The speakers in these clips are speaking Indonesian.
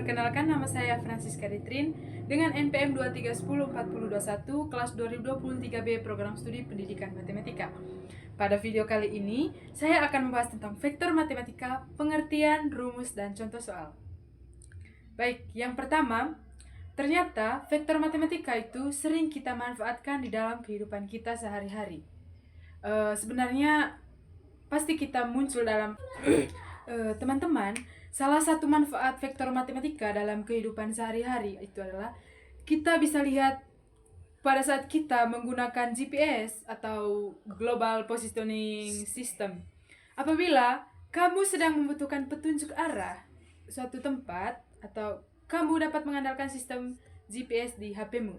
Perkenalkan, nama saya Francisca Ditrin dengan NPM 23104021 kelas 2023B Program Studi Pendidikan Matematika. Pada video kali ini, saya akan membahas tentang vektor matematika, pengertian, rumus, dan contoh soal. Baik, yang pertama, ternyata vektor matematika itu sering kita manfaatkan di dalam kehidupan kita sehari-hari. Sebenarnya pasti kita muncul dalam teman-teman, salah satu manfaat vektor matematika dalam kehidupan sehari-hari itu adalah kita bisa lihat pada saat kita menggunakan GPS atau Global Positioning System. Apabila kamu sedang membutuhkan petunjuk arah suatu tempat atau kamu dapat mengandalkan sistem GPS di HP-mu.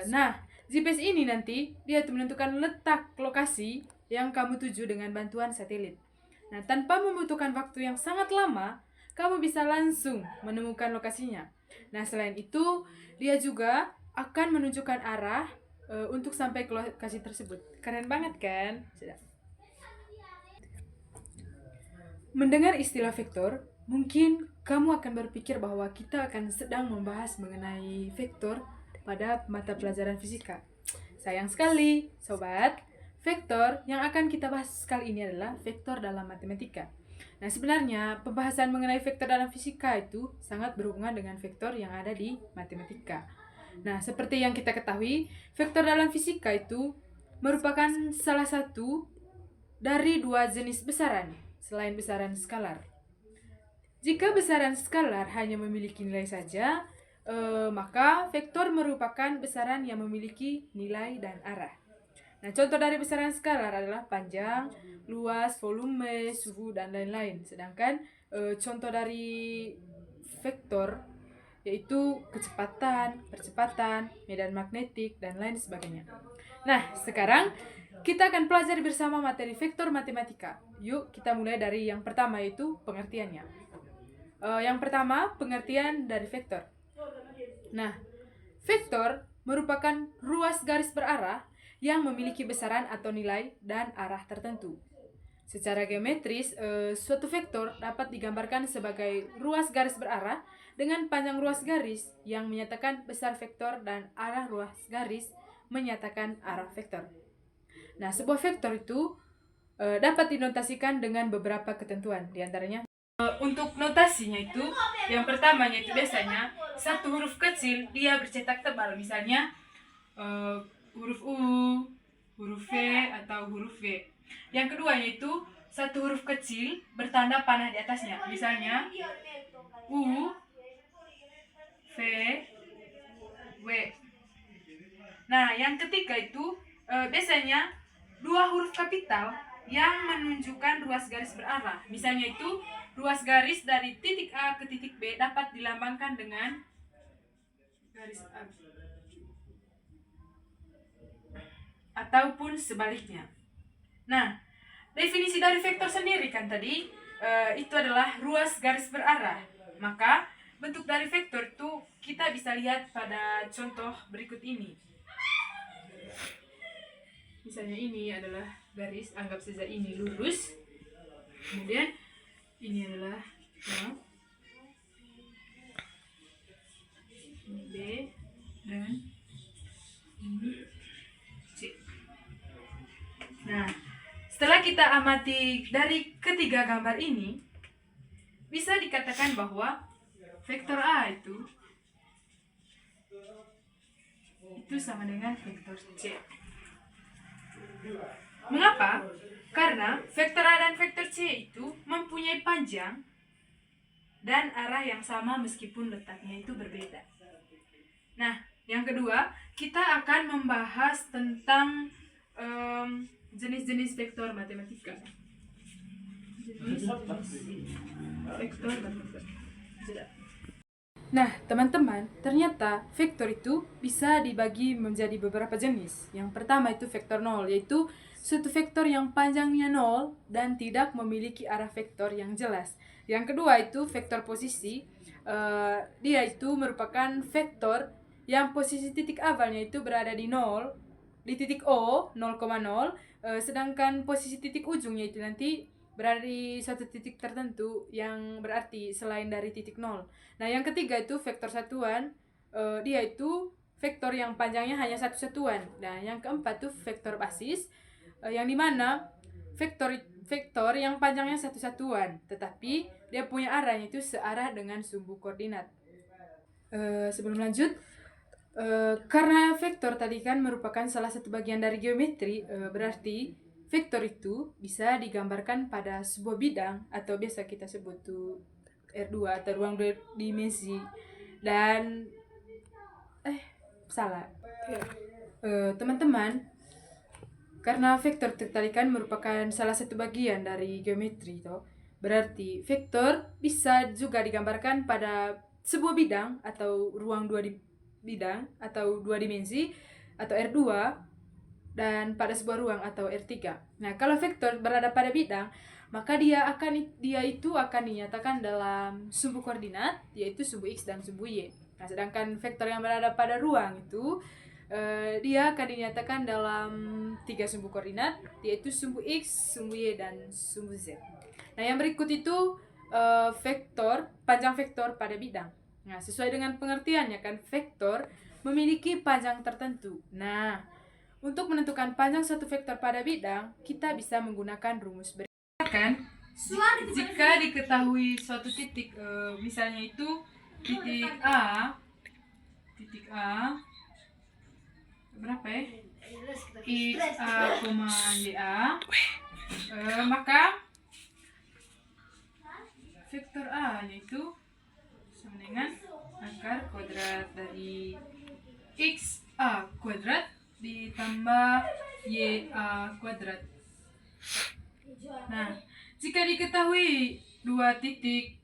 Nah, GPS ini nanti dia menentukan letak lokasi yang kamu tuju dengan bantuan satelit. Nah, tanpa membutuhkan waktu yang sangat lama, kamu bisa langsung menemukan lokasinya. Nah, selain itu, dia juga akan menunjukkan arah untuk sampai ke lokasi tersebut. Keren banget kan? Mendengar istilah vektor, mungkin kamu akan berpikir bahwa kita akan sedang membahas mengenai vektor pada mata pelajaran fisika. Sayang sekali, sobat. Vektor yang akan kita bahas kali ini adalah vektor dalam matematika. Nah, sebenarnya pembahasan mengenai vektor dalam fisika itu sangat berhubungan dengan vektor yang ada di matematika. Nah, seperti yang kita ketahui, vektor dalam fisika itu merupakan salah satu dari dua jenis besaran selain besaran skalar. Jika besaran skalar hanya memiliki nilai saja, maka vektor merupakan besaran yang memiliki nilai dan arah. Nah, contoh dari besaran skalar adalah panjang, luas, volume, suhu, dan lain-lain. Sedangkan contoh dari vektor yaitu kecepatan, percepatan, medan magnetik, dan lain sebagainya. Nah, sekarang kita akan pelajari bersama materi vektor matematika. Yuk, kita mulai dari yang pertama, yaitu pengertiannya. Yang pertama, pengertian dari vektor. Nah, vektor merupakan ruas garis berarah yang memiliki besaran atau nilai dan arah tertentu. Secara geometris, suatu vektor dapat digambarkan sebagai ruas garis berarah dengan panjang ruas garis yang menyatakan besar vektor dan arah ruas garis menyatakan arah vektor. Nah, sebuah vektor itu dapat dinotasikan dengan beberapa ketentuan, diantaranya untuk notasinya itu, yang pertamanya itu biasanya satu huruf kecil dia bercetak tebal, misalnya huruf U, huruf V, atau huruf V. Yang kedua yaitu satu huruf kecil bertanda panah di atasnya, misalnya U, V, W. Nah, yang ketiga itu biasanya dua huruf kapital yang menunjukkan ruas garis berarah. Misalnya itu ruas garis dari titik A ke titik B dapat dilambangkan dengan garis A ataupun sebaliknya. Nah, definisi dari vektor sendiri kan tadi itu adalah ruas garis berarah. Maka bentuk dari vektor itu kita bisa lihat pada contoh berikut ini. Misalnya ini adalah garis, anggap saja ini lurus. Kemudian ini adalah ini B dan ini C. Nah, setelah kita amati dari ketiga gambar ini, bisa dikatakan bahwa vektor A itu sama dengan vektor C. Mengapa? Karena vektor A dan vektor C itu mempunyai panjang dan arah yang sama meskipun letaknya itu berbeda. Nah, yang kedua, kita akan membahas tentang jenis-jenis vektor matematika. Vektor matematika. Nah, teman-teman, ternyata vektor itu bisa dibagi menjadi beberapa jenis. Yang pertama itu vektor 0, yaitu suatu vektor yang panjangnya 0 dan tidak memiliki arah vektor yang jelas. Yang kedua itu vektor posisi. Dia itu merupakan vektor yang posisi titik awalnya itu berada di 0, di titik O 0,0, sedangkan posisi titik ujungnya itu nanti berada di suatu titik tertentu yang berarti selain dari titik nol. Nah, yang ketiga itu vektor satuan, dia itu vektor yang panjangnya hanya satu satuan. Nah, yang keempat itu vektor basis, yang dimana vektor yang panjangnya satu satuan, tetapi dia punya arahnya itu searah dengan sumbu koordinat. Sebelum lanjut, karena vektor tadi kan merupakan salah satu bagian dari geometri, berarti vektor itu bisa digambarkan pada sebuah bidang atau biasa kita sebut tuh R2 atau ruang dua dimensi. Dan salah. Teman-teman, karena vektor tadi kan merupakan salah satu bagian dari geometri toh, berarti vektor bisa juga digambarkan pada sebuah bidang atau ruang bidang atau dua dimensi atau R2 dan pada sebuah ruang atau R3. Nah, kalau vektor berada pada bidang, maka dia itu akan dinyatakan dalam sumbu koordinat, yaitu sumbu X dan sumbu Y. Nah, sedangkan vektor yang berada pada ruang itu dia akan dinyatakan dalam 3 sumbu koordinat, yaitu sumbu X, sumbu Y, dan sumbu Z. Nah, yang berikut itu panjang vektor pada bidang. Nah, sesuai dengan pengertiannya kan, vektor memiliki panjang tertentu. Nah, untuk menentukan panjang satu vektor pada bidang, kita bisa menggunakan rumus berikut kan. Jika diketahui suatu titik, misalnya itu titik A berapa ya? X A, Y A, maka vektor A yaitu sama dengan akar kuadrat dari X A kuadrat ditambah Y A kuadrat. Nah, jika diketahui dua titik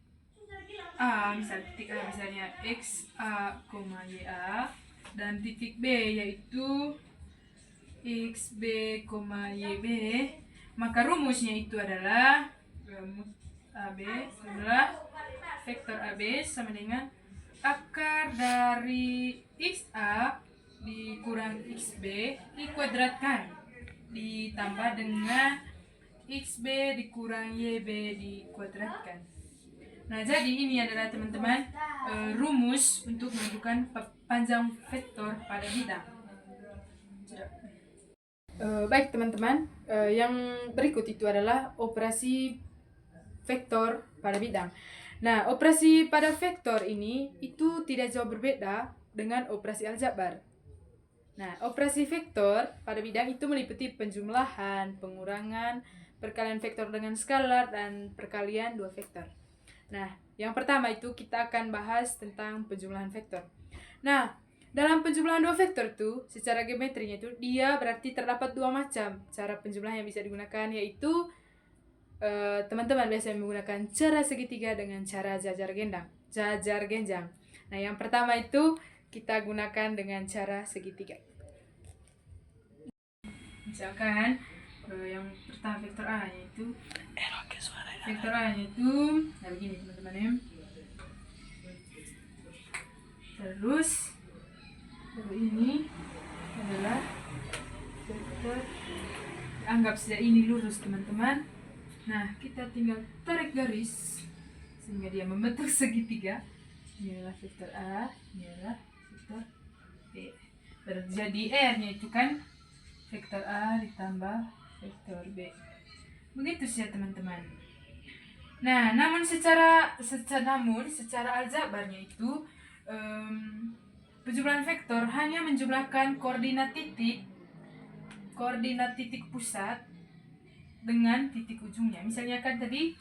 A, misalnya X A, Y A, dan titik B yaitu X B, Y B, maka rumusnya itu adalah vektor AB sama dengan akar dari XA dikurang XB dikuadratkan ditambah dengan XB dikurang YB dikuadratkan. Nah, jadi ini adalah teman-teman rumus untuk menentukan panjang vektor pada bidang. Baik teman-teman, yang berikut itu adalah operasi vektor pada bidang. Nah, operasi pada vektor ini itu tidak jauh berbeda dengan operasi aljabar. Nah, operasi vektor pada bidang itu meliputi penjumlahan, pengurangan, perkalian vektor dengan skalar, dan perkalian dua vektor. Nah, yang pertama itu kita akan bahas tentang penjumlahan vektor. Nah, dalam penjumlahan dua vektor itu, secara geometrinya itu, dia berarti terdapat dua macam cara penjumlahan yang bisa digunakan, yaitu teman-teman biasanya menggunakan cara segitiga dengan cara jajar genjang. Nah, yang pertama itu kita gunakan dengan cara segitiga. Misalkan yang pertama vektor A yaitu nah begini teman-teman ya. Terus ini adalah vektor, anggap saja ini lurus teman-teman. Nah, kita tinggal tarik garis sehingga dia membentuk segitiga. Ini adalah vektor A, ini adalah vektor B. Jadi R-nya itu kan vektor A ditambah vektor B. Begitu saja teman-teman. Nah, namun secara aljabarnya itu penjumlahan vektor hanya menjumlahkan koordinat titik pusat dengan titik ujungnya. Misalnya kan tadi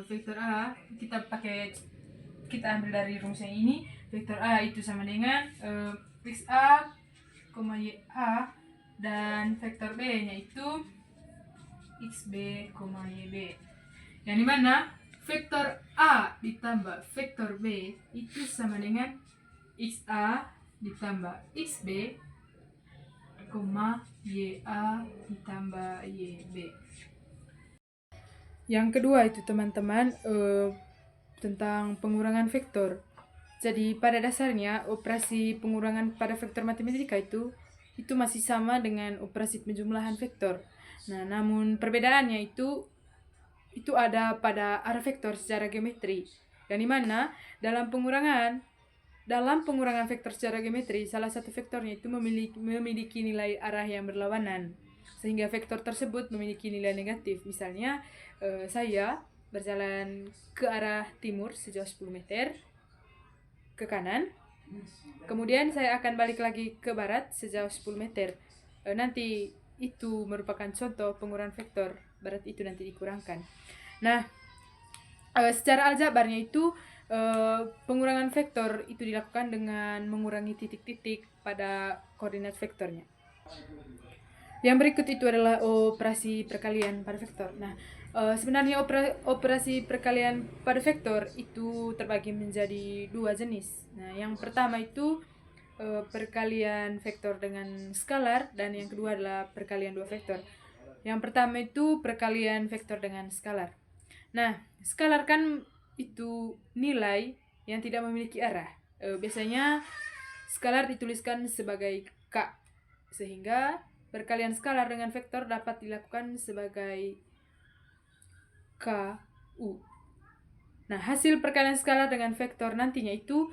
vektor A kita ambil dari rumus yang ini, vektor A itu sama dengan XA, YA, dan vektor B nya itu XB, YB. Yang dimana vektor A ditambah vektor B itu sama dengan XA ditambah XB, YA ditambah YB. Yang kedua itu teman-teman tentang pengurangan vektor. Jadi pada dasarnya operasi pengurangan pada vektor matematika itu masih sama dengan operasi penjumlahan vektor. Nah, namun perbedaannya itu itu ada pada arah vektor secara geometri. Yang dimana dalam pengurangan vektor secara geometri, salah satu vektornya itu memiliki nilai arah yang berlawanan, sehingga vektor tersebut memiliki nilai negatif. Misalnya, saya berjalan ke arah timur sejauh 10 meter ke kanan, kemudian saya akan balik lagi ke barat sejauh 10 meter. Nanti itu merupakan contoh pengurangan vektor, barat itu nanti dikurangkan. Nah, secara aljabarnya itu pengurangan vektor itu dilakukan dengan mengurangi titik-titik pada koordinat vektornya. Yang berikut itu adalah operasi perkalian pada vektor. Nah, sebenarnya operasi perkalian pada vektor itu terbagi menjadi dua jenis. Nah, yang pertama itu perkalian vektor dengan skalar, dan yang kedua adalah perkalian dua vektor. Yang pertama itu perkalian vektor dengan skalar. Nah, skalar kan itu nilai yang tidak memiliki arah. Biasanya skalar dituliskan sebagai K, sehingga perkalian skalar dengan vektor dapat dilakukan sebagai KU. Nah, hasil perkalian skalar dengan vektor nantinya itu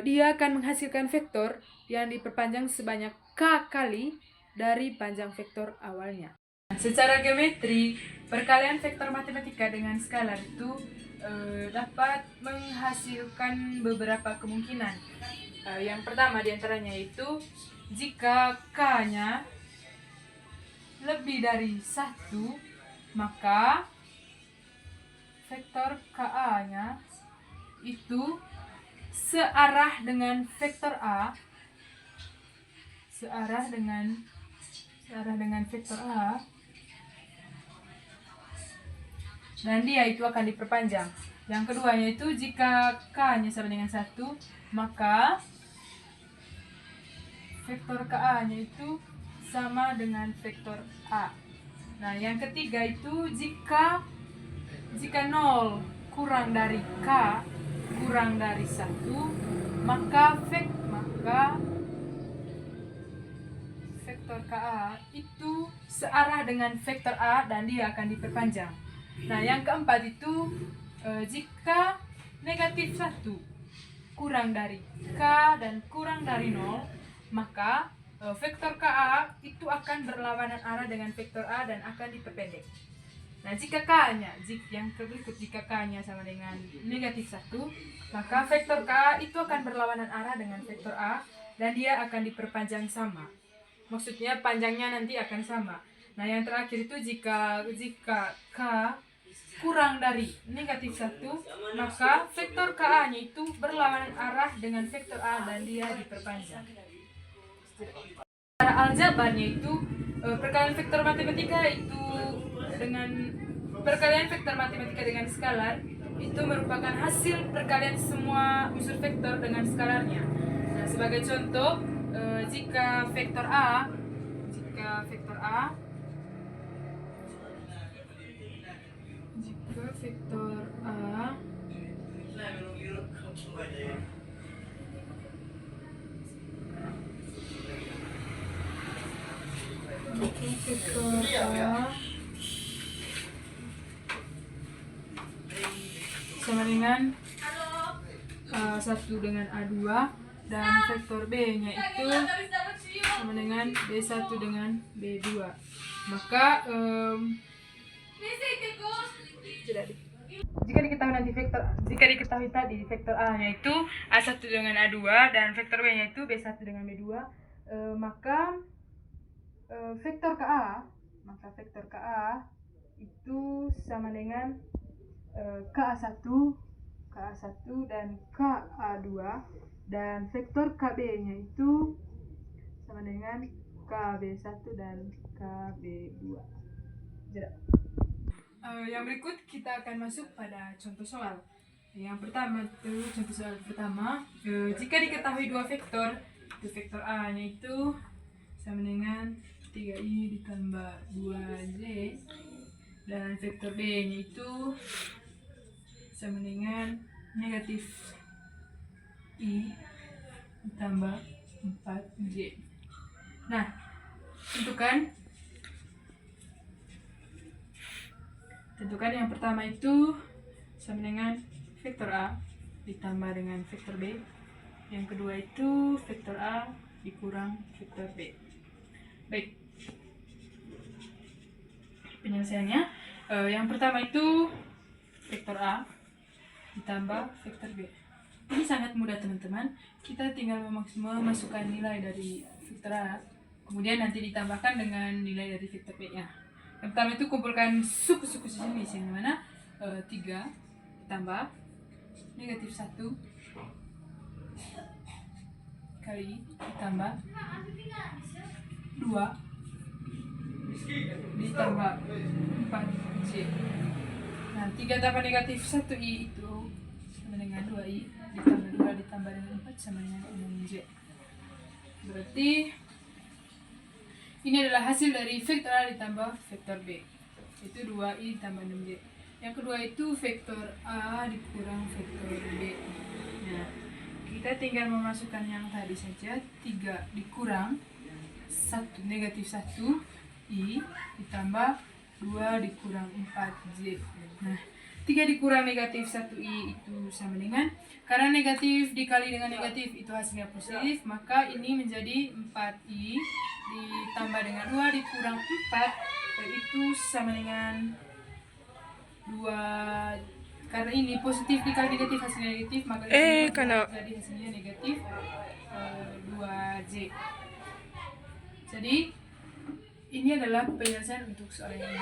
dia akan menghasilkan vektor yang diperpanjang sebanyak K kali dari panjang vektor awalnya. Secara geometri, perkalian vektor matematika dengan skalar itu dapat menghasilkan beberapa kemungkinan. Yang pertama diantaranya itu jika K-nya lebih dari 1, maka vektor KA-nya itu searah dengan vektor A, searah dengan vektor A, dan dia itu akan diperpanjang. Yang keduanya itu jika K-nya sama dengan 1, maka vektor KA-nya itu sama dengan vektor A. Nah, yang ketiga itu jika 0 kurang dari K kurang dari 1, maka vektor KA itu searah dengan vektor A dan dia akan diperpanjang. Nah, yang keempat itu jika negatif 1 kurang dari K dan kurang dari 0, maka vektor KA itu akan berlawanan arah dengan vektor A dan akan diperpendek. Nah, jika K-nya sama dengan negatif 1, maka vektor KA itu akan berlawanan arah dengan vektor A dan dia akan diperpanjang sama. Maksudnya panjangnya nanti akan sama. Nah, yang terakhir itu jika K kurang dari negatif 1, maka vektor KA-nya itu berlawanan arah dengan vektor A dan dia diperpanjang. Cara aljabarnya itu perkalian vektor matematika dengan skalar itu merupakan hasil perkalian semua unsur vektor dengan skalarnya. Nah, sebagai contoh, jika vektor A sama dengan A1 dengan A2, dan vektor B-nya itu sama dengan B1 dengan B2. Maka jika diketahui tadi vektor A-nya itu A1 dengan A2 dan vektor B-nya itu B1 dengan B2, maka vektor KA itu sama dengan KA1 dan KA2, dan vektor KB-nya itu sama dengan KB1 dan KB2. Yang berikut kita akan masuk pada contoh soal. Yang pertama itu contoh soal pertama, jika diketahui dua vektor, vektor A-nya itu sama dengan 3i ditambah 2j, dan vektor B-nya itu sama dengan negatif i ditambah 4j. Nah, tentukan Tentukan yang pertama itu sama dengan vektor A ditambah dengan vektor B. Yang kedua itu vektor A dikurang vektor B. Baik, penyelesaiannya yang pertama itu vektor A ditambah vektor B. Ini sangat mudah teman-teman, kita tinggal memasukkan nilai dari vektor A, kemudian nanti ditambahkan dengan nilai dari vektor B nya. Yang pertama itu kumpulkan suku-suku sini, mana 3 ditambah negatif 1 kali ditambah 2 ditambah 4 C. Nah, 3 tambah negatif 1i itu sama dengan 2i ditambah 2 ditambah dengan 4 sama dengan 6j. Berarti ini adalah hasil dari vektor A ditambah vektor B, itu 2i ditambah 6j. Yang kedua itu vektor A dikurang vektor B. Nah, kita tinggal memasukkan yang tadi saja, 3 dikurang 1 negatif 1i ditambah 2 dikurang 4j. Nah, 3 dikurang negatif 1i itu sama dengan, karena negatif dikali dengan negatif itu hasilnya positif, maka ini menjadi 4i ditambah dengan 2 dikurang 4 itu sama dengan 2. Karena ini positif dikali negatif hasilnya negatif, maka ini jadi hasilnya negatif 2j. Jadi ini adalah penyelesaian untuk soal ini.